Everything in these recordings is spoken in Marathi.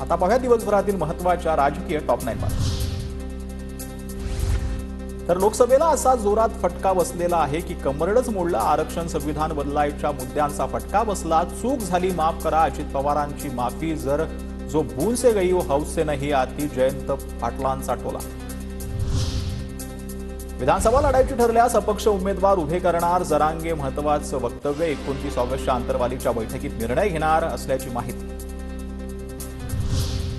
आता पाहूया दिवसभरातील महत्त्वाच्या राजकीय टॉप 9 बातम्या। तर लोकसभेला असा जोरात फटका बसलेला आहे की कमरडच मोडलं। आरक्षण संविधान बदलायच्या मुद्द्यांचा फटका बसला। चूक झाली माफ करा, अजित पवारांची माफी, जर जो भूल से गई हो हौस से नहीं आती, जयंत पाटलांचा टोला। विधानसभा लढायची ठरल्यास अपक्ष उमेदवार उभे करणार जरांगे महत्त्वाचं वक्तव्य। 29 ऑगस्टच्या अंतर्वालीच्या बैठकीत निर्णय घेणार असल्याची माहिती।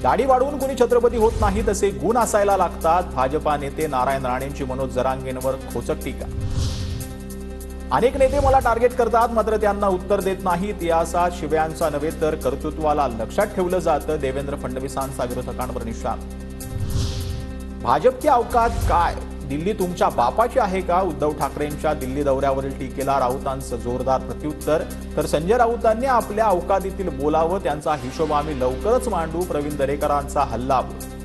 दाढी वाढवून कुणी छत्रपती होत नाही, तसे गुण असायला लागतात। भाजपा नेते नारायण राणेंची मनोज जरांगेंवर खोचक टीका। अनेक नेते मला टार्गेट करतात, मात्र त्यांना उत्तर देत नाहीत। याचा शिव्यांचा नव्हे तर कर्तृत्वाला लक्षात ठेवलं जातं। देवेंद्र फडणवीसांचा विरोधकांवर निशाण। भाजप की औकात काय? दिल्ली तुमच्या बापाची आहे का? उद्धव ठाकरेंच्या दिल्ली दौऱ्यावरील टीकेला राऊतांचं जोरदार प्रत्युत्तर। तर संजय राऊतांनी आपल्या औकातीतील बोलावं, त्यांचा हिशोब आम्ही लवकरच मांडू। प्रवीण दरेकरांचा हल्लाबोल।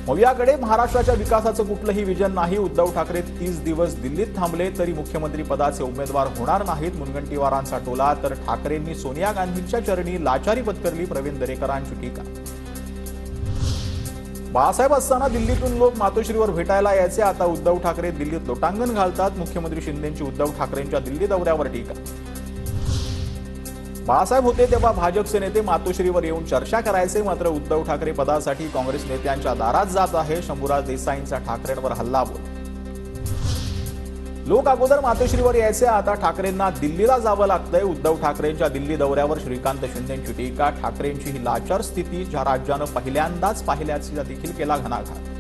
मवियाकडे महाराष्ट्राच्या विकासाचं कुठलंही विजन नाही। उद्धव ठाकरे 30 दिवस दिल्लीत थांबले तरी मुख्यमंत्री पदाचे उमेदवार होणार नाहीत, मुनगंटीवारांचा टोला। तर ठाकरेंनी सोनिया गांधींच्या चरणी लाचारी पत्करली, प्रवीण दरेकरांची टीका। बाळासाहेब असताना दिल्लीतून लोक मातोश्रीवर भेटायला यायचे, आता उद्धव ठाकरे दिल्लीत लोटांगण घालतात। मुख्यमंत्री शिंदेंची उद्धव ठाकरेंच्या दिल्ली दौऱ्यावर टीका। बाळासाहेब होते तेव्हा भाजपचे नेते मातोश्रीवर येऊन चर्चा करायचे, मात्र उद्धव ठाकरे पदासाठी काँग्रेस नेत्यांच्या दारात जात आहे। शंभूराज देसाईंचा ठाकरेंवर हल्लाबोल। लोक अगोदर मातोश्रीवर यायचे, आता ठाकरेंना दिल्लीला जावं लागतंय। उद्धव ठाकरेंच्या दिल्ली दौऱ्यावर श्रीकांत शिंदेंची टीका। ठाकरेंची ही लाचार स्थिती ज्या राज्यानं पहिल्यांदाच पाहिल्याचा देखील केला घणाघात।